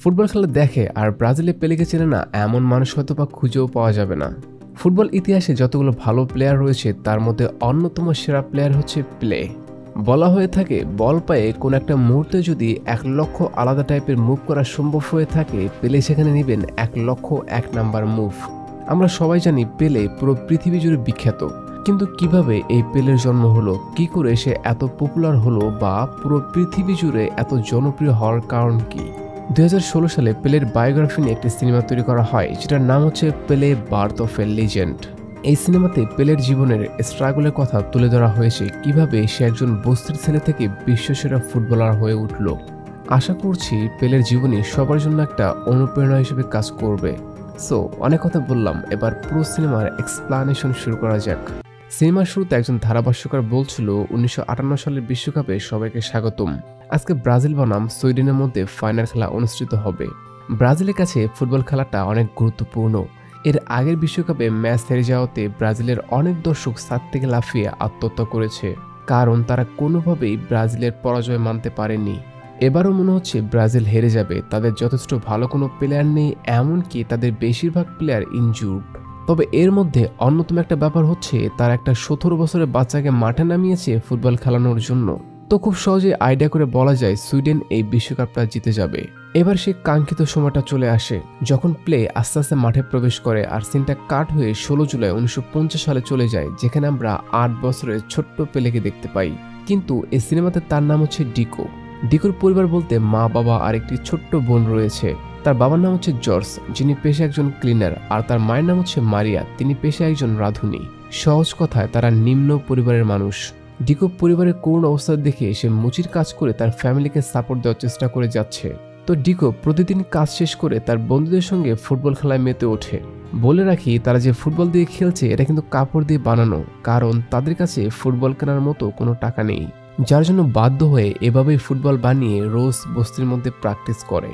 Football খেলা দেখে আর ব্রাজিলে পেলেকে চেনে না এমন মানুষ হয়তো বা খুঁজেও পাওয়া যাবে না। ফুটবল ইতিহাসে যতগুলো ভালো প্লেয়ার রয়েছে তার মধ্যে অন্যতম সেরা প্লেয়ার হচ্ছে পেলে। বলা হয়ে থাকে বল পায়ে কোন একটা মুহূর্তে যদি 1 লক্ষ আলাদা টাইপের মুভ করা সম্ভব হয়ে থাকে, পেলে সেখানে নেবেন 1 লক্ষ 1 নাম্বার মুভ। আমরা সবাই জানি পেলে পুরো পৃথিবী জুড়ে বিখ্যাত, কিন্তু কিভাবে এই পেলের জন্ম হলো, কি করে সে এত পপুলার হলো বা পুরো পৃথিবী জুড়ে এত জনপ্রিয় হওয়ার কারণ কি? 2016 সালে পেলের বায়োগ্রাফি নিয়ে একটি সিনেমা তৈরি করা হয়, যেটার নাম হচ্ছে পেলে বার্থ অফ এ লিজেন্ড। এই সিনেমাতে পেলের জীবনের স্ট্রাগলের কথা তুলে ধরা হয়েছে, কিভাবে সে একজন বস্তির ছেলে থেকে বিশ্বসেরা ফুটবলার হয়ে উঠল। আশা করছি পেলের জীবনী সবার জন্য একটা অনুপ্রেরণা হিসেবে কাজ করবে। সো অনেক কথা বললাম, এবার পুরো সিনেমার এক্সপ্লানেশন শুরু করা যাক। সিনেমার শুরুতে একজন ধারাভাষ্যকার বলছিল 1958 সালের বিশ্বকাপে সবাইকে স্বাগতম। আজকে ব্রাজিল বনাম সুইডেনের মধ্যে ফাইনাল খেলা অনুষ্ঠিত হবে। ব্রাজিলের কাছে ফুটবল খেলাটা অনেক গুরুত্বপূর্ণ। এর আগের বিশ্বকাপে ম্যাচ হেরে যাওয়াতে ব্রাজিলের অনেক দর্শক ছাদ থেকে লাফিয়ে আত্মহত্যা করেছে, কারণ তারা কোনোভাবেই ব্রাজিলের পরাজয় মানতে পারেনি। এবারও মনে হচ্ছে ব্রাজিল হেরে যাবে। তাদের যথেষ্ট ভালো কোনো প্লেয়ার নেই, এমনকি তাদের বেশিরভাগ প্লেয়ার ইনজুর্ড। তবে এর মধ্যে অন্যতম একটা ব্যাপার হচ্ছে তারা একটা 17 বছরের বাচ্চাকে মাঠে নামিয়েছে ফুটবল খেলানোর জন্য। তো খুব সহজে আইডিয়া করে বলা যায় সুইডেন এই বিশ্বকাপটা জিতে যাবে। এবার সে কাঙ্ক্ষিত সময়টা চলে আসে, যখন প্লে আস্তে আস্তে মাঠে প্রবেশ করে আর সিনটা কাট হয়ে 16 জুলাই 1950 সালে চলে যায়, যেখানে আমরা 8 বছরের ছোট্ট পেলেকে দেখতে পাই। কিন্তু এই সিনেমাতে তার নাম হচ্ছে ডিকো। ডিকোর পরিবার বলতে মা, বাবা আর একটি ছোট্ট বোন রয়েছে। তার বাবার নাম হচ্ছে জর্জ, যিনি পেশায় একজন ক্লিনার, আর তার মায়ের নাম হচ্ছে মারিয়া, তিনি পেশায় একজন রাঁধুনি। সহজ কথায় তারা নিম্ন পরিবারের মানুষ। ডিকো পরিবারের করুণ অবস্থা দেখে সে মুচির কাজ করে তার ফ্যামিলিকে সাপোর্ট দেওয়ার চেষ্টা করে যাচ্ছে। তো ডিকো প্রতিদিন কাজ শেষ করে তার বন্ধুদের সঙ্গে ফুটবল খেলায় মেতে ওঠে। বলে রাখি, তারা যে ফুটবল দিয়ে খেলছে এটা কিন্তু কাপড় দিয়ে বানানো, কারণ তাদের কাছে ফুটবল কেনার মতো কোনো টাকা নেই, যার জন্য বাধ্য হয়ে এভাবেই ফুটবল বানিয়ে রোজ বস্তির মধ্যে প্র্যাকটিস করে।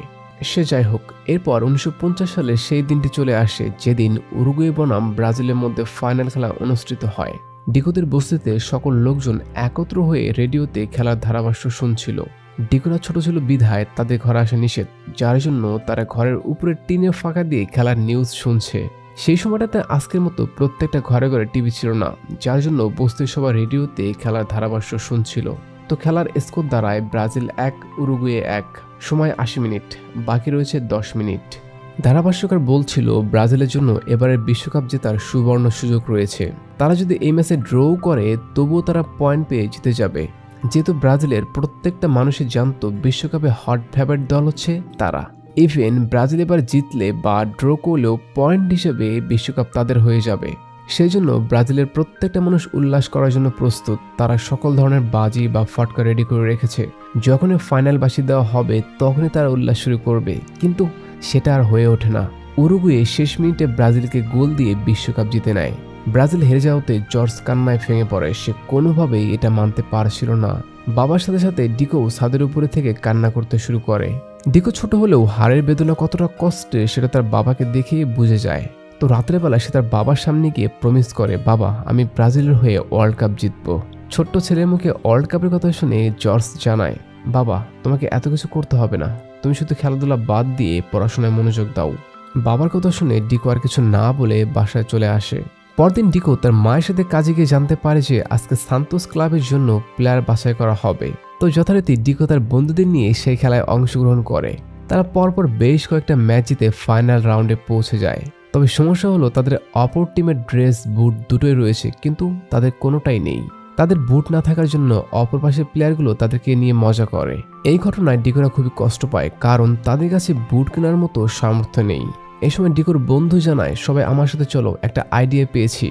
সে যাই হোক, এরপর 1950 সালে সেই দিনটি চলে আসে যেদিন উরুগুয়ে বনাম ব্রাজিলের মধ্যে ফাইনাল খেলা অনুষ্ঠিত হয়। ডিকোদের বস্তিতে সকল লোকজন একত্র হয়ে রেডিওতে খেলার ধারাভাষ্য শুনছিল। ডিকোরা ছোট ছিল বিধায় তাদের ঘরে আসা নিষেধ, যার জন্য তারা ঘরের উপরে টিনের ফাঁকা দিয়ে খেলার নিউজ শুনছে। সেই সময়টাতে আজকের মতো প্রত্যেকটা ঘরে ঘরে টিভি ছিল না, যার জন্য বস্তির সবাই রেডিওতে খেলার ধারাভাষ্য শুনছিল। তো খেলার স্কোর দাঁড়ায় ব্রাজিল 1 উরুগুয়ে 1, সময় 80 মিনিট, বাকি রয়েছে 10 মিনিট। ধারাভাষ্যকার বলছিল ব্রাজিলের জন্য এবারের বিশ্বকাপ জেতার সুবর্ণ সুযোগ রয়েছে। তারা যদি এই ম্যাচে ড্রও করে তবুও তারা পয়েন্ট পেয়ে জিতে যাবে, যেহেতু ব্রাজিলের প্রত্যেকটা মানুষই জানতো বিশ্বকাপে হট ফেভারিট দল হচ্ছে তারা। ইভেন ব্রাজিল এবার জিতলে বা ড্র করলেও পয়েন্ট হিসেবে বিশ্বকাপ তাদের হয়ে যাবে। সেই জন্য ব্রাজিলের প্রত্যেকটা মানুষ উল্লাস করার জন্য প্রস্তুত। তারা সকল ধরনের বাজি বা ফটকা রেডি করে রেখেছে। যখনই ফাইনাল বাজি দেওয়া হবে তখনই তারা উল্লাস শুরু করবে, কিন্তু সেটা আর হয়ে ওঠে না। উরুগুয়ে শেষ মিনিটে ব্রাজিলকে গোল দিয়ে বিশ্বকাপ জিতে নেয়। ব্রাজিল হেরে যাওয়াতে জর্জ কান্নায় ভেঙে পড়ে। সে কোনোভাবেই এটা মানতে পারছিল না। বাবার সাথে সাথে ডিকো ছাদের উপরে থেকে কান্না করতে শুরু করে। ডিকো ছোট হলেও হারের বেদনা কতটা কষ্টের সেটা তার বাবাকে দেখে বুঝে যায়। তো রাতের বেলা সে তার বাবার সামনে গিয়ে প্রমিস করে, বাবা আমি ব্রাজিলের হয়ে ওয়ার্ল্ড কাপ জিতবো। ছোট্ট ছেলের মুখে ওয়ার্ল্ড কাপের কথা শুনে জর্জ জানায়, বাবা তোমাকে এত কিছু করতে হবে না, তুমি শুধু খেলাধুলা বাদ দিয়ে পড়াশোনায় মনোযোগ দাও। বাবার কথা শুনে ডিকো আর কিছু না বলে বাসায় চলে আসে। পরদিন ডিকো তার মায়ের সাথে কাজে গিয়ে জানতে পারে যে আজকে সান্তোস ক্লাবের জন্য প্লেয়ার বাছাই করা হবে। তো যথারীতি ডিকো তার বন্ধুদের নিয়ে সেই খেলায় অংশগ্রহণ করে। তারা পরপর বেশ কয়েকটা ম্যাচ জিতে ফাইনাল রাউন্ডে পৌঁছে যায়। তবে সমস্যা হলো তাদের অপর টিমের ড্রেস, বুট দুটোই রয়েছে, কিন্তু তাদের কোনোটাই নেই। তাদের বুট না থাকার জন্য অপর পাশের প্লেয়ারগুলো তাদেরকে নিয়ে মজা করে। এই ঘটনায় ডিকোরা খুবই কষ্ট পায়, কারণ তাদের কাছে বুট কেনার মতো সামর্থ্য নেই। এই সময় ডিকোর বন্ধু জানায়, সবাই আমার সাথে চলো, একটা আইডিয়া পেয়েছি।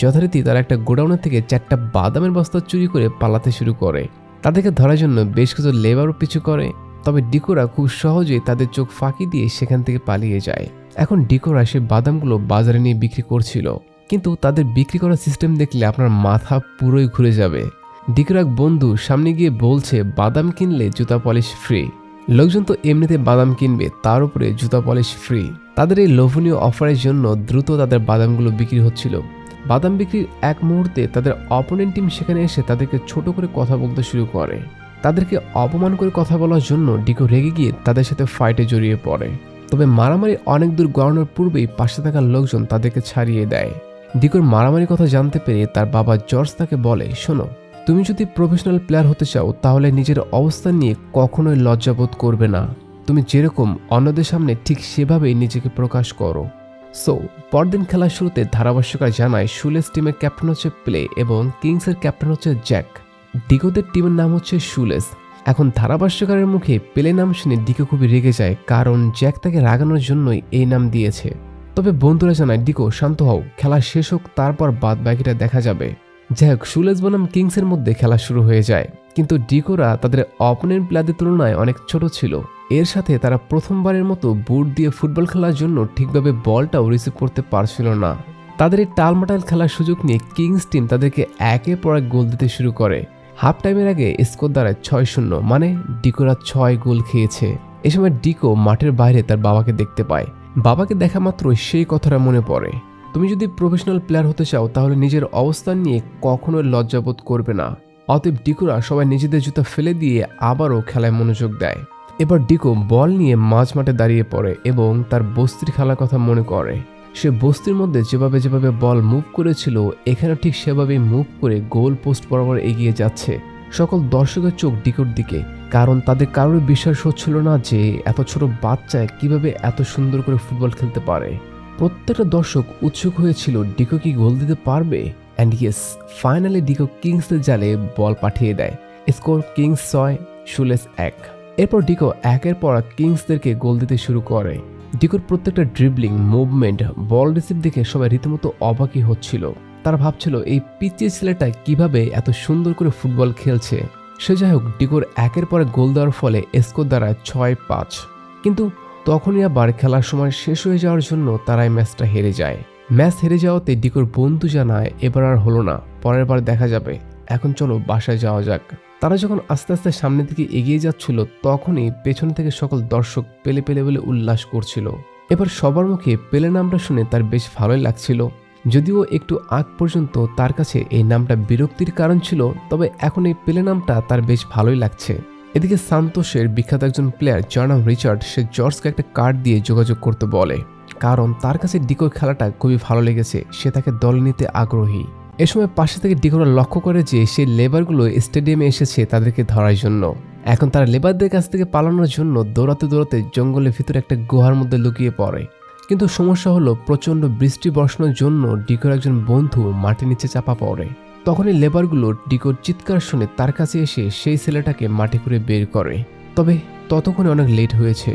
যথারীতি তারা একটা গোডাউনের থেকে 4টা বাদামের বস্তা চুরি করে পালাতে শুরু করে। তাদেরকে ধরার জন্য বেশ কিছু লেবারও পিছু করে। তবে ডিকোরা খুব সহজেই তাদের চোখ ফাঁকি দিয়ে সেখান থেকে পালিয়ে যায়। এখন ডিকোরা সেই বাদামগুলো বাজারে নিয়ে বিক্রি করছিল, কিন্তু তাদের বিক্রি করার সিস্টেম দেখলে আপনার মাথা পুরোই ঘুরে যাবে। ডিকোর এক বন্ধু সামনে গিয়ে বলছে, বাদাম কিনলে জুতা পলিশ ফ্রি। লোকজন তো এমনিতে বাদাম কিনবে, তার উপরে জুতা পলিশ ফ্রি। তাদের এই লোভনীয় অফারের জন্য দ্রুত তাদের বাদামগুলো বিক্রি হচ্ছিল। বাদাম বিক্রির এক মুহূর্তে তাদের অপোনেন্ট টিম সেখানে এসে তাদেরকে ছোট করে কথা বলতে শুরু করে। তাদেরকে অপমান করে কথা বলার জন্য ডিকো রেগে গিয়ে তাদের সাথে ফাইটে জড়িয়ে পড়ে। তবে মারামারি অনেক দূর গড়ানোর পূর্বেই পাশে থাকা লোকজন তাদেরকে ছাড়িয়ে দেয়। ডিকোর মারামারির কথা জানতে পেরে তার বাবা জর্জ তাকে বলে, শোনো, তুমি যদি প্রফেশনাল প্লেয়ার হতে চাও তাহলে নিজের অবস্থান নিয়ে কখনোই লজ্জাবোধ করবে না। তুমি যেরকম অন্যদের সামনে ঠিক সেভাবেই নিজেকে প্রকাশ করো। সো পরদিন খেলার শুরুতে ধারাভাষ্যকার জানায় শুলেস টিমের ক্যাপ্টেন হচ্ছে প্লে এবং কিংসের ক্যাপ্টেন হচ্ছে জ্যাক। ডিকোদের টিমের নাম হচ্ছে শুলেস। এখন ধারাভাষ্যকারের মুখে পেলে নাম শুনে ডিকো খুবই রেগে যায়, কারণ জ্যাক তাকে রাগানোর জন্যই এই নাম দিয়েছে। তবে বন্ধুরা জানায়, ডিকো শান্ত হও, খেলা শেষ হোক, তারপর বাদ বাকিটা দেখা যাবে। যাই হোক, শুলেস বনাম কিংসের মধ্যে খেলা শুরু হয়ে যায়, কিন্তু ডিকোরা তাদের অপোনেন্ট প্লেয়ারদের তুলনায় অনেক ছোট ছিল। এর সাথে তারা প্রথমবারের মতো বুট দিয়ে ফুটবল খেলার জন্য ঠিকভাবে বলটাও রিসিভ করতে পারছিল না। তাদের এই টালমাটাল খেলার সুযোগ নিয়ে কিংস টিম তাদেরকে একের পর এক গোল দিতে শুরু করে। হাফ টাইমের আগে স্কোর দাঁড়ায় 6-0, মানে ডিকোরা 6 গোল খেয়েছে। এ সময় ডিকো মাঠের বাইরে তার বাবাকে দেখতে পায়। বাবাকে দেখা মাত্রই সেই কথাটা মনে পড়ে, তুমি যদি প্রফেশনাল প্লেয়ার হতে চাও তাহলে নিজের অবস্থান নিয়ে কখনোই লজ্জাবোধ করবে না। অতএব ডিকোরা সবাই নিজেদের জুতা ফেলে দিয়ে আবারও খেলায় মনোযোগ দেয়। এবার ডিকো বল নিয়ে মাঝ মাঠে দাঁড়িয়ে পড়ে এবং তার বস্তির খেলার কথা মনে করে। সে বস্তির মধ্যে যেভাবে বল মুভ করেছিল, এখানে ঠিক সেভাবেই মুভ করে গোল পোস্ট বরাবর এগিয়ে যাচ্ছে। সকল দর্শকের চোখ ডিকোর দিকে, কারণ তাদের কারোর বিশ্বাস হচ্ছিল না যে এত ছোট বাচ্চা কিভাবে এত সুন্দর করে ফুটবল খেলতে পারে। প্রত্যেকটা দর্শক উৎসুক হয়েছিল ডিকো কি গোল দিতে পারবে। অ্যান্ড ইয়েস, ফাইনালি ডিকো কিংসের জালে বল পাঠিয়ে দেয়। স্কোর কিংস 6, শুলেস 1। এরপর ডিকো একের পর কিংসদেরকে গোল দিতে শুরু করে। ডিকোর প্রত্যেকটা ড্রিবলিং, মুভমেন্ট, বল রিসিভ দেখে সবাই রীতিমতো অবাকই হচ্ছিল। তারা ভাবছিল এই পিচ্চি ছেলেটা কিভাবে এত সুন্দর করে ফুটবল খেলছে। সে যাই হোক, ডিকোর একের পর গোল দেওয়ার ফলে স্কোর দাঁড়ায় 6-5। কিন্তু তখনই আবার খেলার সময় শেষ হয়ে যাওয়ার জন্য তারাই ম্যাচটা হেরে যায়। ম্যাচ হেরে যাওয়াতে ডিকোর বন্ধু জানায়, এবার আর হলো না, পরের বার দেখা যাবে, এখন চলো বাসায় যাওয়া যাক। তারা যখন আস্তে আস্তে সামনের দিকে এগিয়ে যাচ্ছিল, তখনই পেছন থেকে সকল দর্শক পেলে পেলে বলে উল্লাস করছিল। এবার সবার মুখে পেলে নামটা শুনে তার বেশ ভালোই লাগছিল। যদিও একটু আগ পর্যন্ত তার কাছে এই নামটা বিরক্তির কারণ ছিল, তবে এখন এই পেলে নামটা তার বেশ ভালোই লাগছে। এদিকে সান্তোসের বিখ্যাত একজন প্লেয়ার যার নাম রিচার্ড, সে জর্জকে একটা কার্ড দিয়ে যোগাযোগ করতে বলে, কারণ তার কাছে ডিকোর খেলাটা খুবই ভালো লেগেছে, সে তাকে দলে নিতে আগ্রহী। এ সময় পাশে থেকে ডিকোরা লক্ষ্য করে যে সেই লেবারগুলো স্টেডিয়ামে এসেছে তাদেরকে ধরার জন্য। এখন তারা লেবারদের কাছ থেকে পালানোর জন্য দৌড়াতে দৌড়াতে জঙ্গলের ভিতরে একটা গুহার মধ্যে লুকিয়ে পড়ে। কিন্তু সমস্যা হলো, প্রচণ্ড বৃষ্টি বর্ষণের জন্য ডিকোর একজন বন্ধু মাটির নিচে চাপা পড়ে। তখনই লেবারগুলো ডিকোর চিৎকার শুনে তার কাছে এসে সেই ছেলেটাকে মাটি করে বের করে। তবে ততক্ষণে অনেক লেট হয়েছে।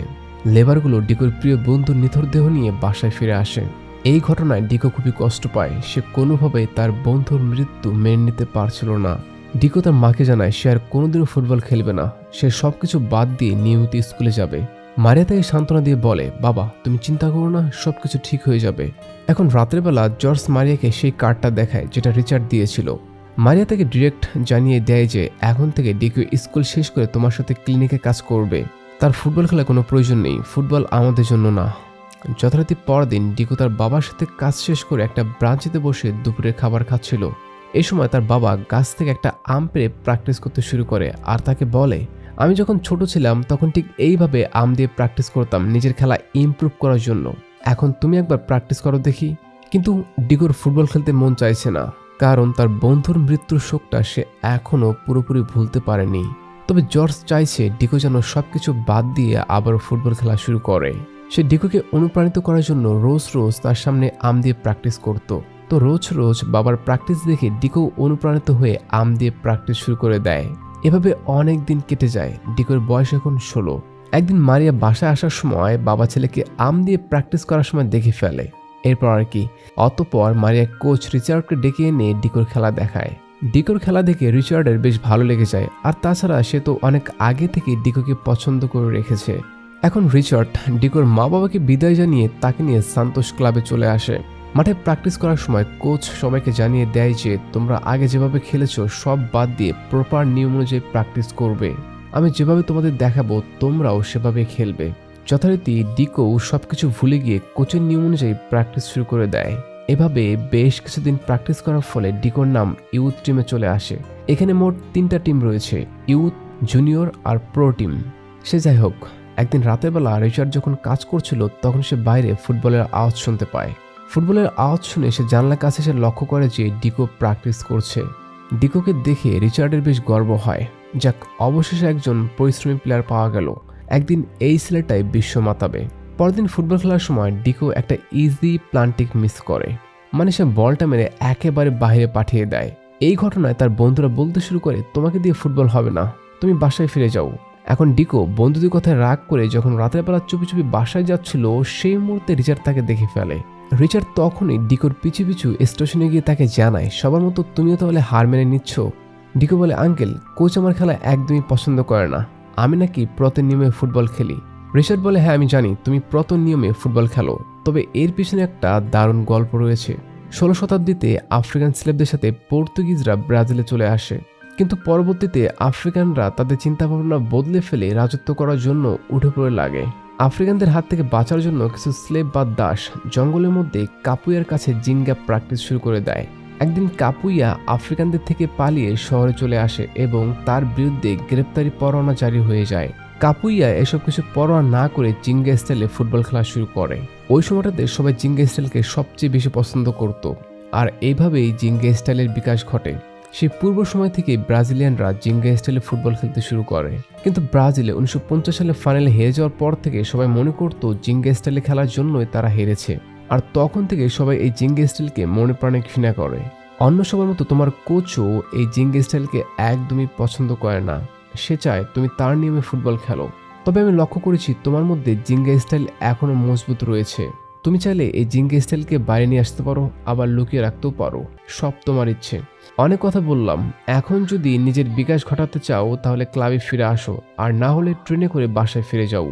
লেবারগুলো ডিকোর প্রিয় বন্ধুর নিথর দেহ নিয়ে বাসায় ফিরে আসে। এই ঘটনায় ডিকো খুবই কষ্ট পায়। সে কোনোভাবেই তার বন্ধুর মৃত্যু মেনে নিতে পারছিল না। ডিকো তার মাকে জানায় সে আর কোনোদিনও ফুটবল খেলবে না, সে সবকিছু বাদ দিয়ে নিয়মিত স্কুলে যাবে। মারিয়া তাকে সান্ত্বনা দিয়ে বলে, বাবা তুমি চিন্তা করো না, সবকিছু ঠিক হয়ে যাবে। এখন রাতের বেলা জর্জ মারিয়াকে সেই কার্ডটা দেখায় যেটা রিচার্ড দিয়েছিল। মারিয়া তাকে ডিরেক্ট জানিয়ে দেয় যে এখন থেকে ডিকো স্কুল শেষ করে তোমার সাথে ক্লিনিকে কাজ করবে। তার ফুটবল খেলার কোনো প্রয়োজন নেই, ফুটবল আমাদের জন্য না। যথারীতি পরদিন ডিকো তার বাবার সাথে কাজ শেষ করে একটা ব্রাঞ্চিতে বসে দুপুরের খাবার খাচ্ছিল। এই সময় তার বাবা গাছ থেকে একটা আম পেড়ে প্র্যাকটিস করতে শুরু করে আর তাকে বলে, আমি যখন ছোট ছিলাম তখন ঠিক এইভাবে আম দিয়ে প্র্যাকটিস করতাম নিজের খেলা ইমপ্রুভ করার জন্য। এখন তুমি একবার প্র্যাকটিস করো দেখি। কিন্তু ডিকোর ফুটবল খেলতে মন চাইছে না, কারণ তার বন্ধুর মৃত্যুর শোকটা সে এখনো পুরোপুরি ভুলতে পারেনি। তবে জর্জ চাইছে ডিকো যেন সবকিছু বাদ দিয়ে আবার ফুটবল খেলা শুরু করে। সে ডিকোকে অনুপ্রাণিত করার জন্য রোজ রোজ তার সামনে আম দিয়ে প্র্যাকটিস করত। তো রোজ রোজ বাবার প্র্যাকটিস দেখে ডিকো অনুপ্রাণিত হয়ে আম দিয়ে প্র্যাকটিস শুরু করে দেয়। এভাবে অনেক দিন কেটে যায়। ডিকোর বয়স এখন 16। একদিন মারিয়া বাসায় আসার সময় বাবা ছেলেকে আম দিয়ে প্র্যাকটিস করার সময় দেখে ফেলে। এরপর আর কি, অতঃপর মারিয়া কোচ রিচার্ডকে ডেকে এনে ডিকোর খেলা দেখায়। ডিকোর খেলা দেখে রিচার্ডের বেশ ভালো লেগে যায়, আর তাছাড়া সে তো অনেক আগে থেকে ডিকোকে পছন্দ করে রেখেছে। এখন রিচার্ড ডিকোর মা বাবাকে বিদায় জানিয়ে তাকে নিয়ে সান্তোস ক্লাবে চলে আসে। মাঠে প্র্যাকটিস করার সময় কোচ সবাইকে জানিয়ে দেয় যে তোমরা আগে যেভাবে খেলেছো সব বাদ দিয়ে প্রপার নিয়ম অনুযায়ী প্র্যাকটিস করবে। আমি যেভাবে তোমাদের দেখাবো তোমরাও সেভাবে খেলবে। যথারীতি ডিকো সবকিছু ভুলে গিয়ে কোচের নিয়ম অনুযায়ী প্র্যাকটিস শুরু করে দেয়। এভাবে বেশ কিছুদিন প্র্যাকটিস করার ফলে ডিকোর নাম ইউথ টিমে চলে আসে। এখানে মোট 3টা টিম রয়েছে, ইউথ, জুনিয়র আর প্রো টিম। সে যাই হোক, একদিন রাতের বেলা রিচার্ড যখন কাজ করছিল তখন সে বাইরে ফুটবলের আওয়াজ শুনতে পায়। ফুটবলের আওয়াজ শুনে সে জানলার কাছে এসে লক্ষ্য করে যে ডিকো প্র্যাকটিস করছে। ডিকোকে দেখে রিচার্ডের বেশ গর্ব হয়। যাক, অবশেষে একজন পরিশ্রমী প্লেয়ার পাওয়া গেল। একদিন এই ছেলেটাই বিশ্ব মাতাবে। পরদিন ফুটবল খেলার সময় ডিকো একটা ইজি প্লান্টিক মিস করে, মানে সে বলটা মেরে একেবারে বাইরে পাঠিয়ে দেয়। এই ঘটনায় তার বন্ধুরা বলতে শুরু করে, তোমাকে দিয়ে ফুটবল হবে না, তুমি বাসায় ফিরে যাও। এখন ডিকো বন্ধুদের কথায় রাগ করে যখন রাতের বেলা চুপি চুপি বাসায় যাচ্ছিল, সেই মুহূর্তে রিচার্ড তাকে দেখে ফেলে। রিচার্ড তখনই ডিকোর পিছু পিছু স্টেশনে গিয়ে তাকে জানায়, সবার মতো তুমিও তাহলে হার মেনে নিচ্ছ। ডিকো বলে, আঙ্কেল, কোচ আমার খেলা একদমই পছন্দ করে না, আমি নাকি প্রথম নিয়মে ফুটবল খেলি। রিচার্ড বলে, হ্যাঁ আমি জানি তুমি প্রথম নিয়মে ফুটবল খেলো, তবে এর পিছনে একটা দারুণ গল্প রয়েছে। 16 শতাব্দীতে আফ্রিকান স্লেভদের সাথে পর্তুগিজরা ব্রাজিলে চলে আসে, কিন্তু পরবর্তীতে আফ্রিকানরা তাদের চিন্তাভাবনা বদলে ফেলে রাজত্ব করার জন্য উঠে পড়ে লাগে। আফ্রিকানদের হাত থেকে বাঁচার জন্য কিছু স্লেভ বা দাস জঙ্গলের মধ্যে কাপুইয়ার কাছে জিঙ্গা প্র্যাকটিস শুরু করে দেয়। একদিন কাপুইয়া আফ্রিকানদের থেকে পালিয়ে শহরে চলে আসে এবং তার বিরুদ্ধে গ্রেপ্তারি পরোয়ানা জারি হয়ে যায়। কাপুইয়া এসব কিছু পরোয়া না করে জিঙ্গা স্টাইলে ফুটবল খেলা শুরু করে। ওই সময়টাতে সবাই জিঙ্গা স্টাইলকে সবচেয়ে বেশি পছন্দ করত, আর এইভাবেই জিঙ্গা স্টাইলের বিকাশ ঘটে। সেই পূর্ব সময় থেকে ব্রাজিলিয়ানরা জিঙ্গা স্টাইলে ফুটবল খেলতে শুরু করে, কিন্তু ব্রাজিলে 1950 সালে ফাইনালে হেরে যাওয়ার পর থেকে সবাই মনে করত জিঙ্গা স্টাইলে খেলার জন্যই তারা হেরেছে, আর তখন থেকে সবাই এই জিঙ্গা স্টাইলকে মনে প্রাণে ঘৃণা করে। অন্য সবার মতো তোমার কোচও এই জিঙ্গা স্টাইলকে একদমই পছন্দ করে না, সে চায় তুমি তার নিয়মে ফুটবল খেলো। তবে আমি লক্ষ্য করেছি তোমার মধ্যে জিঙ্গা স্টাইল এখনো মজবুত রয়েছে, তুমি চাইলে এই জিঙ্গা স্টাইলকে বাইরে নিয়ে আসতে পারো, আবার লুকিয়ে রাখতেও পারো, সব তোমার ইচ্ছে। অনেক কথা বললাম, এখন যদি নিজের বিকাশ ঘটাতে চাও তাহলে ক্লাবে ফিরে আসো, আর না হলে ট্রেনে করে বাসায় ফিরে যাও।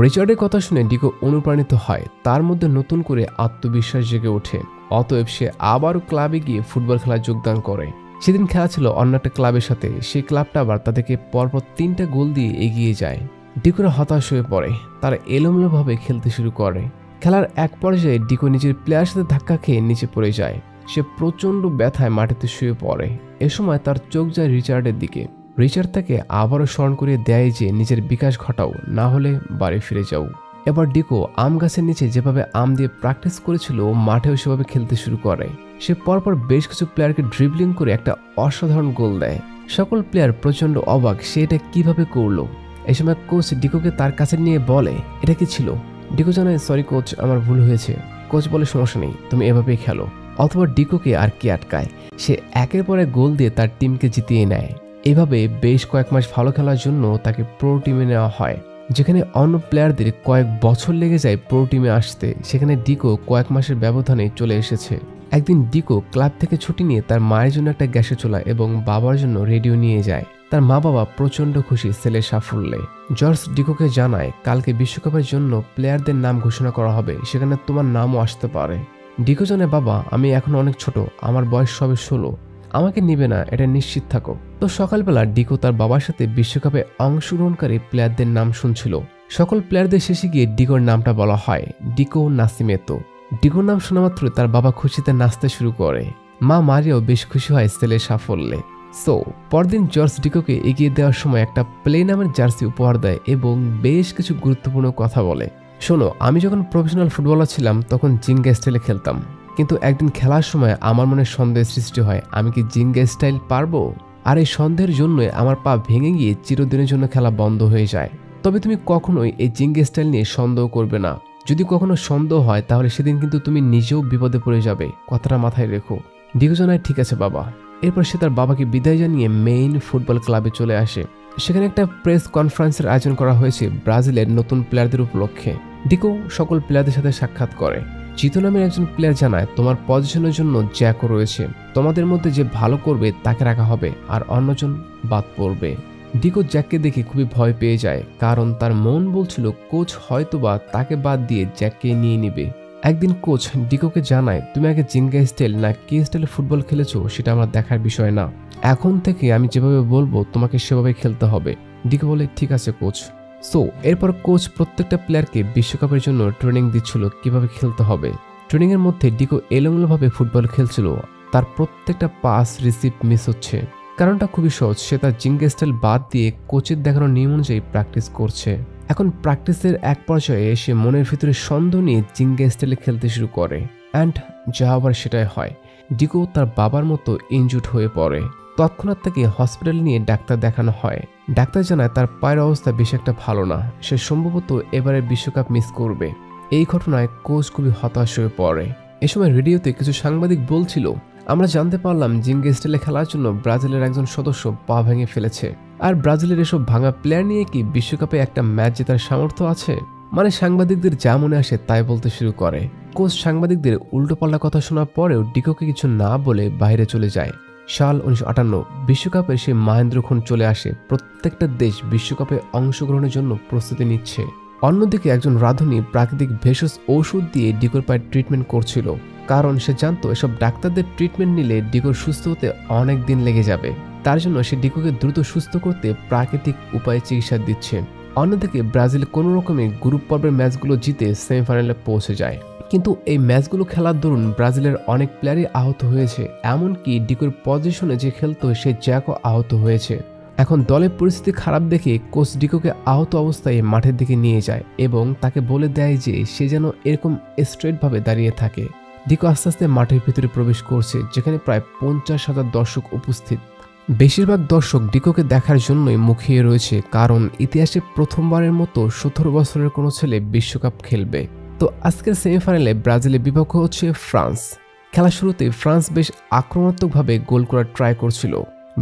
রিচার্ডের কথা শুনে ডিকো অনুপ্রাণিত হয়, তার মধ্যে নতুন করে আত্মবিশ্বাস জেগে ওঠে। অতএব সে আবারও ক্লাবে গিয়ে ফুটবল খেলায় যোগদান করে। সেদিন খেলা ছিল অন্য একটা ক্লাবের সাথে, সেই ক্লাবটা আবার তাদেরকে পরপর 3টা গোল দিয়ে এগিয়ে যায়। ডিকোরা হতাশ হয়ে পড়ে, তারা এলোমেলোভাবে খেলতে শুরু করে। খেলার এক পর্যায়ে ডিকো নিজের প্লেয়ারের সাথে ধাক্কা খেয়ে নিচে পড়ে যায়। সে প্রচণ্ড ব্যথায় মাটিতে শুয়ে পড়ে। এ সময় তার চোখ যায় রিচার্ডের দিকে। রিচার্ড তাকে আবারও স্মরণ করিয়ে দেয় যে নিজের বিকাশ ঘটাও, না হলে বাড়ি ফিরে যাও। এবার ডিকো আম গাছের নিচে যেভাবে আম দিয়ে প্র্যাকটিস করেছিল মাঠেও সেভাবে খেলতে শুরু করে। সে পরপর বেশ কিছু প্লেয়ারকে ড্রিবলিং করে একটা অসাধারণ গোল দেয়। সকল প্লেয়ার প্রচণ্ড অবাক, সে এটা কিভাবে করলো। এই সময় কোচ ডিকোকে তার কাছে নিয়ে বলে, এটা কি ছিল? ডিকো জানায়, সরি কোচ, আমার ভুল হয়েছে। কোচ বলে, সমস্যা নেই, তুমি এভাবেই খেলো। অথবা ডিকোকে আর কি আটকায়, সে একের পর এক গোল দিয়ে তার টিমকে জিতিয়ে নেয়। এভাবে বেশ কয়েক মাস ভালো খেলার জন্য তাকে প্রো টিমে নেওয়া হয়। যেখানে অন্য প্লেয়ারদের কয়েক বছর লেগে যায় প্রো টিমে আসতে, সেখানে ডিকো কয়েক মাসের ব্যবধানে চলে এসেছে। একদিন ডিকো ক্লাব থেকে ছুটি নিয়ে তার মায়ের জন্য একটা গ্যাসের চুলা এবং বাবার জন্য রেডিও নিয়ে যায়। তার মা বাবা প্রচণ্ড খুশি ছেলের সাফল্যে। জর্জ ডিকোকে জানায়, কালকে বিশ্বকাপের জন্য প্লেয়ারদের নাম ঘোষণা করা হবে, সেখানে তোমার নামও আসতে পারে। ডিকো জানায়, বাবা, আমি এখন অনেক ছোট, আমার বয়স সবে 16, আমাকে নিবে না, এটা নিশ্চিত থাকো। তো সকালবেলা ডিকো তার বাবার সাথে বিশ্বকাপে অংশগ্রহণকারী প্লেয়ারদের নাম শুনছিল। সকল প্লেয়ারদের শেষে গিয়ে ডিকোর নামটা বলা হয়, ডিকো নাসিমেতো। ডিকোর নাম শোনা মাত্র তার বাবা খুশিতে নাচতে শুরু করে। মা মারিয়াও বেশ খুশি হয় ছেলের সাফল্যে। সো পরদিন জর্জ ডিকোকে এগিয়ে দেওয়ার সময় একটা প্লে নামের জার্সি উপহার দেয় এবং বেশ কিছু গুরুত্বপূর্ণ কথা বলে। শোনো, আমি যখন প্রফেশনাল ফুটবলার ছিলাম তখন জিঙ্গা স্টাইলে খেলতাম, কিন্তু একদিন খেলার সময় আমার মনে সন্দেহের সৃষ্টি হয়, আমি কি জিঙ্গা স্টাইল পারবো? আর এই সন্দেহের জন্যই আমার পা ভেঙে গিয়ে চিরদিনের জন্য খেলা বন্ধ হয়ে যায়। তবে তুমি কখনোই এই জিঙ্গা স্টাইল নিয়ে সন্দেহ করবে না। যদি কখনো সন্দেহ হয় তাহলে সেদিন কিন্তু তুমি নিজেও বিপদে পড়ে যাবে, কথাটা মাথায় রেখো। ডিকো জানায়, ঠিক আছে বাবা। এরপর সে তার বাবাকে বিদায় জানিয়ে মেইন ফুটবল ক্লাবে চলে আসে। সেখানে একটা প্রেস কনফারেন্সের আয়োজন করা হয়েছে ব্রাজিলের নতুন প্লেয়ারদের উপলক্ষে। ডিকো সকল প্লেয়ারদের সাথে সাক্ষাৎ করে। জিতো নামের একজন প্লেয়ার জানায়, তোমার পজিশনের জন্য জ্যাকও রয়েছে, তোমাদের মধ্যে যে ভালো করবে তাকে রাখা হবে, আর অন্যজন বাদ পড়বে। ডিকো জ্যাককে দেখে খুবই ভয় পেয়ে যায়, কারণ তার মন বলছিল কোচ হয়তোবা তাকে বাদ দিয়ে জ্যাককে নিয়ে নিবে। একদিন কোচ ডিকোকে জানায়, তুমি আগে জিঙ্গা স্টাইল না কি স্টাইলে ফুটবল খেলেছো সেটা আমার দেখার বিষয় না, এখন থেকে আমি যেভাবে বলবো তোমাকে সেভাবে খেলতে হবে। ডিকো বলে, ঠিক আছে কোচ। সো এরপর কোচ প্রত্যেকটা প্লেয়ারকে বিশ্বকাপের জন্য ট্রেনিং দিচ্ছিল কিভাবে খেলতে হবে। ট্রেনিং এর মধ্যে ডিকো এলোমেলোভাবে ফুটবল খেলছিল, তার প্রত্যেকটা পাস রিসিভ মিস হচ্ছে। কারণটা খুবই সহজ, সে তার জিঙ্গা স্টাইল বাদ দিয়ে কোচের দেখানো নিয়ম অনুযায়ী প্র্যাকটিস করছে। এখন প্র্যাকটিসের এক পর্যায়ে সে মনের ভিতরে সন্দেহ নিয়ে জিঙ্গা স্টাইলে খেলতে শুরু করে, অ্যান্ড যা আবার সেটাই হয়। ডিকো তার বাবার মতো ইনজুর্ড হয়ে পড়ে। তৎক্ষণাৎ তাকে হসপিটালে নিয়ে ডাক্তার দেখানো হয়। ডাক্তার জানায় তার পায়ের অবস্থা বেশ একটা ভালো না, সে সম্ভবত এবারে বিশ্বকাপ মিস করবে। এই ঘটনায় কোচ খুবই হতাশ হয়ে পড়ে। এ সময় রেডিওতে কিছু সাংবাদিক বলছিল, আমরা জানতে পারলাম জিঙ্গা স্টাইলে খেলার জন্য ব্রাজিলের একজন সদস্য পা ভেঙে ফেলেছে। আর ব্রাজিলের এসব ভাঙা প্লেয়ার নিয়ে কি বিশ্বকাপে একটা ম্যাচ জেতার সামর্থ্য আছে? মানে সাংবাদিকদের যা মনে আসে তাই বলতে শুরু করে। কোচ সাংবাদিকদের উল্টোপাল্টা কথা শোনার পরেও ডিকোকে কিছু না বলে বাইরে চলে যায়। সাল 1958 বিশ্বকাপে সে মাহেন্দ্রক্ষণ চলে আসে। প্রত্যেকটা দেশ বিশ্বকাপে অংশগ্রহণের জন্য প্রস্তুতি নিচ্ছে। অন্যদিকে একজন রাঁধুনি প্রাকৃতিক ভেষজ ঔষধ দিয়ে ডিকোর পায়ে ট্রিটমেন্ট করছিল, কারণ সে জানতো এসব ডাক্তারদের ট্রিটমেন্ট নিলে ডিকোর সুস্থ হতে অনেক দিন লেগে যাবে। তার জন্য সে ডিকোকে দ্রুত সুস্থ করতে প্রাকৃতিক উপায়ে চিকিৎসা দিচ্ছে। অন্যদিকে ব্রাজিল কোনো রকমে গ্রুপ পর্বের ম্যাচগুলো জিতে সেমিফাইনালে পৌঁছে যায়। কিন্তু এই ম্যাচগুলো খেলার দরুন ব্রাজিলের অনেক প্লেয়ারই আহত হয়েছে, এমনকি ডিকোর পজিশনে যে খেলতো সে জ্যাকও আহত হয়েছে। এখন দলের পরিস্থিতি খারাপ দেখে কোচ ডিকোকে আহত অবস্থায় মাঠের দিকে নিয়ে যায় এবং তাকে বলে দেয় যে সে যেন এরকম স্ট্রেটভাবে দাঁড়িয়ে থাকে। ডিকো আস্তে আস্তে মাঠের ভিতরে প্রবেশ করছে, যেখানে প্রায় 50,000 দর্শক উপস্থিত। বেশিরভাগ দর্শক ডিকোকে দেখার জন্যই মুখিয়ে রয়েছে, কারণ ইতিহাসে প্রথমবারের মতো 17 বছরের কোনো ছেলে বিশ্বকাপ খেলবে। তো আজকের সেমিফাইনালে ব্রাজিলের বিপক্ষ হচ্ছে ফ্রান্স। খেলা শুরুতে ফ্রান্স বেশ আক্রমণাত্মকভাবে গোল করার ট্রাই করছিল।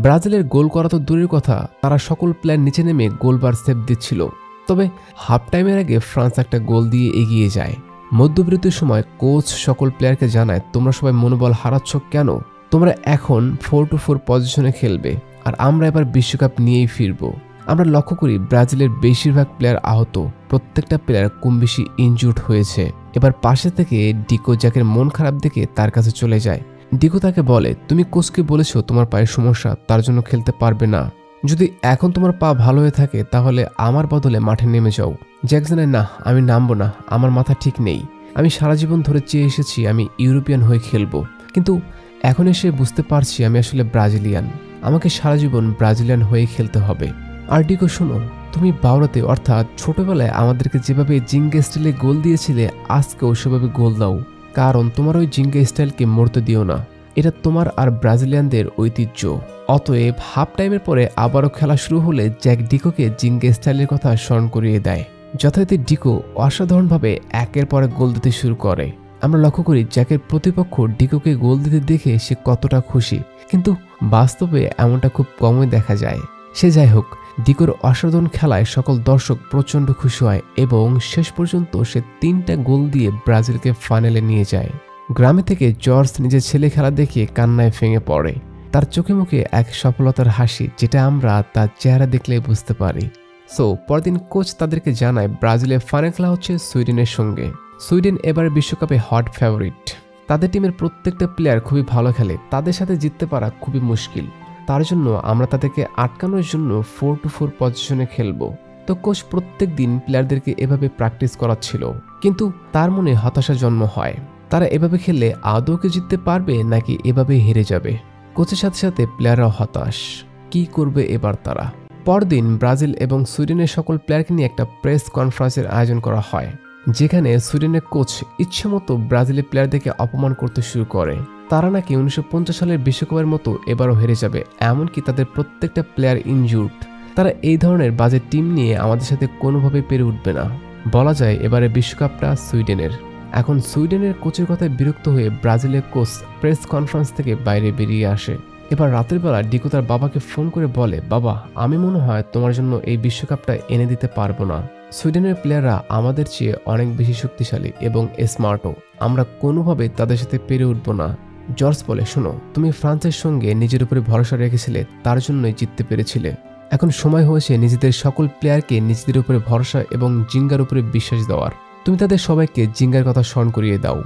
ব্রাজিলের গোল করা তো দূরের কথা, তারা সকল প্লেয়ার নিচে নেমে গোলবার সেভ দিচ্ছিল। তবে হাফ টাইমের আগে ফ্রান্স একটা গোল দিয়ে এগিয়ে যায়। মধ্যবিরতির সময় কোচ সকল প্লেয়ারকে জানায়, তোমরা সবাই মনোবল হারাচ্ছ কেন? তোমরা এখন 4-4 পজিশনে খেলবে, আর আমরা এবার বিশ্বকাপ নিয়েই ফিরব। আমরা লক্ষ্য করি ব্রাজিলের বেশিরভাগ প্লেয়ার আহত, প্রত্যেকটা প্লেয়ার কম বেশি ইনজুর্ড হয়েছে। এবার পাশে থেকে ডিকো জ্যাকের মন খারাপ দেখে তার কাছে চলে যায়। ডিকো তাকে বলে, তুমি কোচকে বলেছো তোমার পায়ের সমস্যা, তার জন্য খেলতে পারবে না। যদি এখন তোমার পা ভালো হয়ে থাকে তাহলে আমার বদলে মাঠে নেমে যাও। জ্যাক জানায়, না আমি নামবো না, আমার মাথা ঠিক নেই। আমি সারা জীবন ধরে চেয়ে এসেছি আমি ইউরোপিয়ান হয়ে খেলবো, কিন্তু এখন এসে বুঝতে পারছি আমি আসলে ব্রাজিলিয়ান। আমাকে সারা জীবন ব্রাজিলিয়ান হয়ে খেলতে হবে। আর ডিকো শোনো, তুমি বাউরাতে অর্থাৎ ছোটবেলায় আমাদেরকে যেভাবে জিঙ্গা স্টাইলে গোল দিয়েছিলে, আজকেও সেভাবে গোল দাও, কারণ তোমার ওই জিঙ্গা স্টাইলকে মরতে দিও না। এটা তোমার আর ব্রাজিলিয়ানদের ঐতিহ্য। অতএব হাফ টাইমের পরে আবারও খেলা শুরু হলে জ্যাক ডিকোকে জিঙ্গা স্টাইলের কথা স্মরণ করিয়ে দেয়। যথারীতি ডিকো অসাধারণভাবে একের পর এক গোল দিতে শুরু করে। আমরা লক্ষ্য করি জ্যাকের প্রতিপক্ষ ডিকোকে গোল দিতে দেখে সে কতটা খুশি, কিন্তু বাস্তবে এমনটা খুব কমই দেখা যায়। সে যাই হোক, ডিকোর অসাধারণ খেলায় সকল দর্শক প্রচণ্ড খুশি হয় এবং শেষ পর্যন্ত সে 3টা গোল দিয়ে ব্রাজিলকে ফাইনালে নিয়ে যায়। গ্রামে থেকে জর্জ নিজের ছেলে খেলা দেখে কান্নায় ভেঙে পড়ে। তার চোখে মুখে এক সফলতার হাসি, যেটা আমরা তার চেহারা দেখলেই বুঝতে পারি। সো পরদিন কোচ তাদেরকে জানায় ব্রাজিলের ফাইনাল খেলা হচ্ছে সুইডেনের সঙ্গে। সুইডেন এবার বিশ্বকাপে হট ফেভারিট। তাদের টিমের প্রত্যেকটা প্লেয়ার খুবই ভালো খেলে, তাদের সাথে জিততে পারা খুবই মুশকিল। তার জন্য আমরা তাদেরকে আটকানোর জন্য 4-4 পজিশনে খেলবো। তো কোচ প্রত্যেক দিন প্লেয়ারদেরকে এভাবে প্র্যাকটিস করাচ্ছিল, কিন্তু তার মনে হতাশা জন্ম হয়। তারা এভাবে খেললে আদৌ কি জিততে পারবে নাকি এভাবে হেরে যাবে? কোচের সাথে সাথে প্লেয়াররাও হতাশ। কি করবে এবার তারা? পরদিন ব্রাজিল এবং সুইডেনের সকল প্লেয়ারকে নিয়ে একটা প্রেস কনফারেন্সের আয়োজন করা হয়, যেখানে সুইডেনের কোচ ইচ্ছেমতো ব্রাজিলের প্লেয়ারদেরকে অপমান করতে শুরু করে। তারা নাকি 1950 সালের বিশ্বকাপের মতো এবারও হেরে যাবে, এমনকি তাদের প্রত্যেকটা প্লেয়ার ইনজুর্ড। তারা এই ধরনের বাজে টিম নিয়ে আমাদের সাথে কোনোভাবে পেরে উঠবে না। বলা যায় এবারে বিশ্বকাপটা সুইডেনের। এখন সুইডেনের কোচের কথায় বিরক্ত হয়ে ব্রাজিলের কোচ প্রেস কনফারেন্স থেকে বাইরে বেরিয়ে আসে। এবার রাতের বেলা ডিকো তার বাবাকে ফোন করে বলে, বাবা আমি মনে হয় তোমার জন্য এই বিশ্বকাপটা এনে দিতে পারবো না। সুইডেনের প্লেয়াররা আমাদের চেয়ে অনেক বেশি শক্তিশালী এবং স্মার্টও, আমরা কোনোভাবে তাদের সাথে পেরে উঠবো না। জর্জ বলে, শোনো, তুমি ফ্রান্সের সঙ্গে নিজের উপরে ভরসা রেখেছিলে, তার জন্যই জিততে পেরেছিলে। এখন সময় হয়েছে নিজেদের সকল প্লেয়ারকে নিজেদের উপরে ভরসা এবং জিঙ্গার উপরে বিশ্বাস দেওয়ার। তুমি তাদের সবাইকে জিঙ্গার কথা স্মরণ করিয়ে দাও।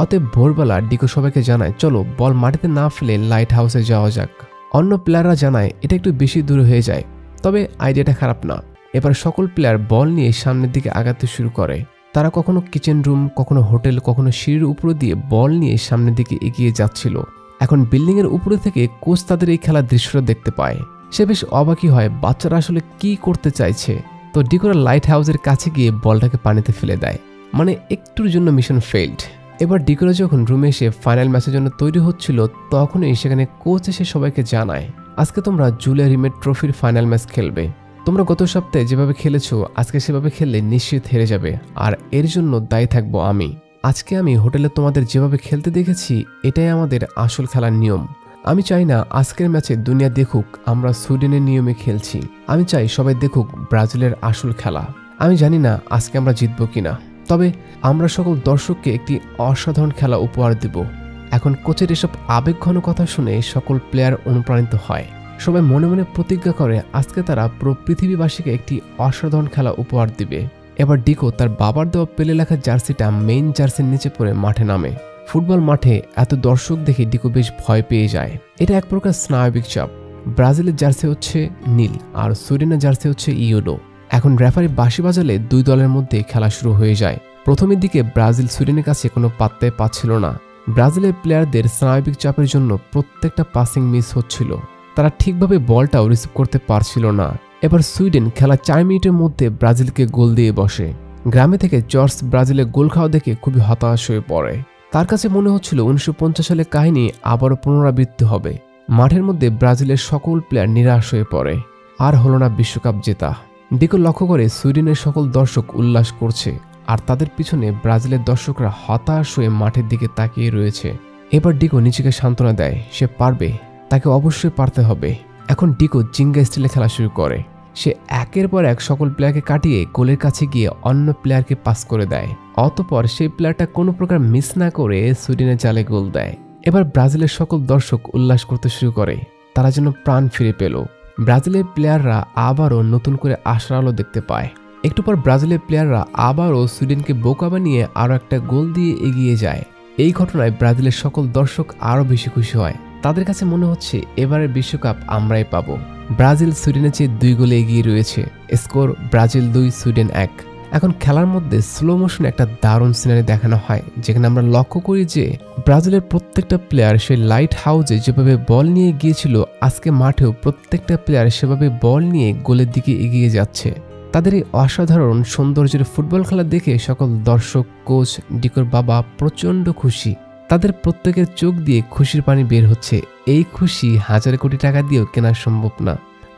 অতএব ভোরবেলা ডিকো সবাইকে জানায়, চলো বল মাটিতে না ফেলে লাইট হাউসে যাওয়া যাক। অন্য প্লেয়াররা জানায় এটা একটু বেশি দূরে হয়ে যায়, তবে আইডিয়াটা খারাপ না। এবার সকল প্লেয়ার বল নিয়ে সামনের দিকে আগাতে শুরু করে। তারা কখনো কিচেন রুম, কখনো হোটেল, কখনো সিঁড়ির উপর দিয়ে বল নিয়ে সামনের দিকে এগিয়ে যাচ্ছিল। এখন বিল্ডিংয়ের উপরে থেকে কোচ তাদের এই খেলার দৃশ্যটা দেখতে পায়। সে বেশ অবাকই হয় বাচ্চারা আসলে কি করতে চাইছে। তো ডিকোরা লাইট হাউসের কাছে গিয়ে বলটাকে পানিতে ফেলে দেয়, মানে একটুর জন্য মিশন ফেইল্ড। এবার ডিকোরা যখন রুমে এসে ফাইনাল ম্যাচের জন্য তৈরি হচ্ছিল তখনই সেখানে কোচ এসে সবাইকে জানায়, আজকে তোমরা জুলিয়া রিমেট ট্রফির ফাইনাল ম্যাচ খেলবে। তোমরা গত সপ্তাহে যেভাবে খেলেছো আজকে সেভাবে খেললে নিশ্চিত হেরে যাবে, আর এর জন্য দায়ী থাকবো আমি। আজকে আমি হোটেলে তোমাদের যেভাবে খেলতে দেখেছি এটাই আমাদের আসল খেলার নিয়ম। আমি চাই না আজকের ম্যাচে দুনিয়া দেখুক আমরা সুইডেনের নিয়মে খেলছি। আমি চাই সবাই দেখুক ব্রাজিলের আসল খেলা। আমি জানি না আজকে আমরা জিতবো কিনা, তবে আমরা সকল দর্শককে একটি অসাধারণ খেলা উপহার দেব। এখন কোচের এসব আবেগঘন কথা শুনে সকল প্লেয়ার অনুপ্রাণিত হয়। সবাই মনে মনে প্রতিজ্ঞা করে আজকে তারা পুরো পৃথিবীবাসীকে একটি অসাধারণ খেলা উপহার দিবে। এবার ডিকো তার বাবার দেওয়া পেলে লেখা জার্সিটা মেইন জার্সির নিচে পরে মাঠে নামে। ফুটবল মাঠে এত দর্শক দেখে ডিকো বেশ ভয় পেয়ে যায়। এটা এক প্রকার স্নায়বিক চাপ। ব্রাজিলের জার্সি হচ্ছে নীল আর সুইডেনের জার্সি হচ্ছে ইয়েলো। এখন রেফারি বাঁশি বাজালে দুই দলের মধ্যে খেলা শুরু হয়ে যায়। প্রথমের দিকে ব্রাজিল সুইডেনের কাছে কোনো পাত্তাই পাচ্ছিল না। ব্রাজিলের প্লেয়ারদের স্নায়বিক চাপের জন্য প্রত্যেকটা পাসিং মিস হচ্ছিল। তারা ঠিকভাবে বলটাও রিসিভ করতে পারছিল না। এবার সুইডেন খেলা 4 মিনিটের মধ্যে ব্রাজিলকে গোল দিয়ে বসে। গ্রামে থেকে জর্জ ব্রাজিলের গোল খাওয়া দেখে খুবই হতাশ হয়ে পড়ে। তার কাছে মনে হচ্ছিল 1950 সালের কাহিনী আবারও পুনরাবৃত্তি হবে। মাঠের মধ্যে ব্রাজিলের সকল প্লেয়ার নিরাশ হয়ে পড়ে। আর হলো না বিশ্বকাপ জেতা। ডিকো লক্ষ্য করে সুইডেনের সকল দর্শক উল্লাস করছে, আর তাদের পিছনে ব্রাজিলের দর্শকরা হতাশ হয়ে মাঠের দিকে তাকিয়ে রয়েছে। এবার ডিকো নিজেকে সান্ত্বনা দেয়, সে পারবে, তাকে অবশ্যই পারতে হবে। এখন ডিকো জিঙ্গা স্টাইলে খেলা শুরু করে। সে একের পর এক সকল প্লেয়ারকে কাটিয়ে গোলের কাছে গিয়ে অন্য প্লেয়ারকে পাস করে দেয়। অতঃপর সেই প্লেয়ারটা কোনো প্রকার মিস না করে সুইডেনের জালে গোল দেয়। এবার ব্রাজিলের সকল দর্শক উল্লাস করতে শুরু করে, তারা যেন প্রাণ ফিরে পেল। ব্রাজিলের প্লেয়াররা আবারও নতুন করে আশার আলো দেখতে পায়। একটু পর ব্রাজিলের প্লেয়াররা আবারও সুইডেনকে বোকা বানিয়ে আরও একটা গোল দিয়ে এগিয়ে যায়। এই ঘটনায় ব্রাজিলের সকল দর্শক আরও বেশি খুশি হয়। তাদের কাছে মনে হচ্ছে এবারের বিশ্বকাপ আমরাই পাবো। ব্রাজিল সুইডেনের চেয়ে 2 গোলে এগিয়ে রয়েছে। Score Brazil 2 Sweden 1। এখন খেলার মধ্যে স্লো মোশনে একটা দারুণ সিনারি দেখানো হয়, যেখানে আমরা লক্ষ্য করি যে ব্রাজিলের প্রত্যেকটা প্লেয়ার সেই লাইট হাউসে যেভাবে বল নিয়ে গিয়েছিল আজকে মাঠেও প্রত্যেকটা প্লেয়ার সেভাবে বল নিয়ে গোলের দিকে এগিয়ে যাচ্ছে। তাদের এই অসাধারণ সৌন্দর্যের ফুটবল খেলা দেখে সকল দর্শক, কোচ, ডিকোর বাবা প্রচণ্ড খুশি। তাদের প্রত্যেকের চোখ দিয়ে খুশির পানি বের হচ্ছে। এই খুশি হাজার কোটি টাকা দিয়েও কেনা সম্ভব না।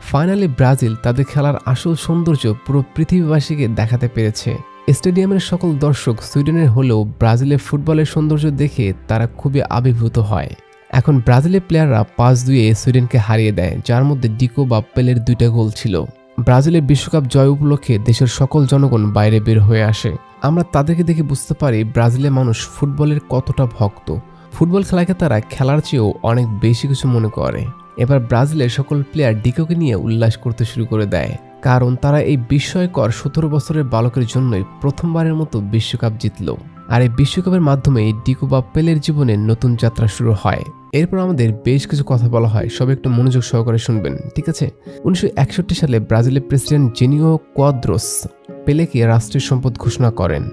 ফাইনালে ব্রাজিল তাদের খেলার আসল সৌন্দর্য পুরো পৃথিবীবাসীকে দেখাতে পেরেছে। স্টেডিয়ামের সকল দর্শক সুইডেনের হলেও ব্রাজিলের ফুটবলের সৌন্দর্য দেখে তারা খুবই আবির্ভূত হয়। এখন ব্রাজিলের প্লেয়াররা 5-2-এ সুইডেনকে হারিয়ে দেয়, যার মধ্যে ডিকো বা পেলের 2টা গোল ছিল। ব্রাজিলের বিশ্বকাপ জয় উপলক্ষে দেশের সকল জনগণ বাইরে বের হয়ে আসে। আমরা তাদেরকে দেখে বুঝতে পারি ব্রাজিলের মানুষ ফুটবলের কতটা ভক্ত। ফুটবল খেলাকে তারা খেলার চেয়েও অনেক বেশি কিছু মনে করে। এবার ব্রাজিলের সকল প্লেয়ার ডিকোকে নিয়ে উল্লাস করতে শুরু করে দেয়, কারণ তারা এই বিস্ময়কর 17 বছরের বালকের জন্যই প্রথমবারের মতো বিশ্বকাপ জিতল। আর এই বিশ্বকাপের মাধ্যমে ডিকো বা পেলের জীবনে নতুন যাত্রা শুরু হয়। এরপর আমাদের বেশ কিছু কথা বলা হয়, সবাই একটু মনোযোগ সহকারে শুনবেন, ঠিক আছে? 1961 সালে ব্রাজিলের প্রেসিডেন্ট জেনিও কোয়াদ্রোস পেলেকে রাষ্ট্রীয় সম্পদ ঘোষণা করেন।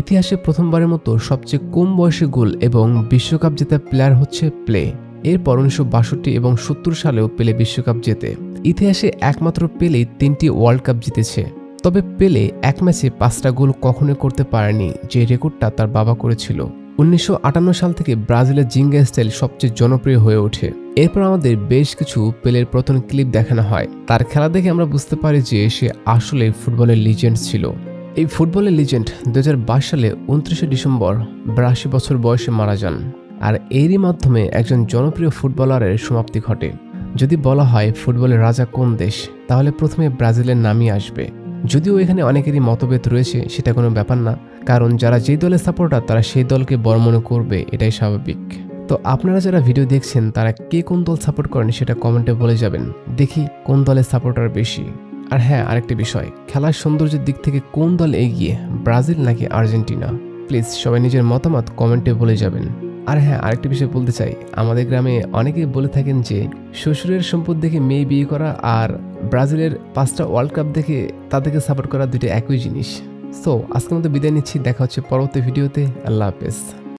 ইতিহাসে প্রথমবারের মতো সবচেয়ে কম বয়সে গোল এবং বিশ্বকাপ জেতা প্লেয়ার হচ্ছে পেলে। এরপর 1962 এবং 70 সালেও পেলে বিশ্বকাপ জেতে। ইতিহাসে একমাত্র পেলেই 3টি ওয়ার্ল্ড কাপ জিতেছে। তবে পেলে এক ম্যাচে 5টা গোল কখনোই করতে পারেনি, যে রেকর্ডটা তার বাবা করেছিল। 1958 সাল থেকে ব্রাজিলের জিঙ্গা স্টাইল সবচেয়ে জনপ্রিয় হয়ে ওঠে। এরপর আমাদের বেশ কিছু পেলের প্রথম ক্লিপ দেখানো হয়। তার খেলা দেখে আমরা বুঝতে পারি যে সে আসলে ফুটবলের লিজেন্ড ছিল। এই ফুটবলের লিজেন্ড 2022 সালে 29 ডিসেম্বর 82 বছর বয়সে মারা যান। আর এরই মাধ্যমে একজন জনপ্রিয় ফুটবলারের সমাপ্তি ঘটে। যদি বলা হয় ফুটবলের রাজা কোন দেশ, তাহলে প্রথমে ব্রাজিলের নামই আসবে। যদিও এখানে অনেকেরই মতভেদ রয়েছে, সেটা কোনো ব্যাপার না, কারণ যারা যেই দলের সাপোর্টার তারা সেই দলকে বড় মনে করবে, এটাই স্বাভাবিক। তো আপনারা যারা ভিডিও দেখছেন তারা কে কোন দল সাপোর্ট করেন সেটা কমেন্টে বলে যাবেন, দেখি কোন দলের সাপোর্টার বেশি। আর হ্যাঁ, আরেকটি বিষয়, খেলার সৌন্দর্যের দিক থেকে কোন দল এগিয়ে, ব্রাজিল নাকি আর্জেন্টিনা? প্লিজ সবাই নিজের মতামত কমেন্টে বলে যাবেন। আর হ্যাঁ, আরেকটি বিষয় বলতে চাই, আমাদের গ্রামে অনেকেই বলে থাকেন যে শ্বশুরের সম্পদ দেখে মেয়ে বিয়ে করা আর ব্রাজিলের 5টা ওয়ার্ল্ড কাপ দেখে তাদেরকে সাপোর্ট করা দুটো একই জিনিস। সো আজকের মতো বিদায় নিচ্ছি, দেখা হচ্ছে পরবর্তী ভিডিওতে। আল্লাহ হাফেজ।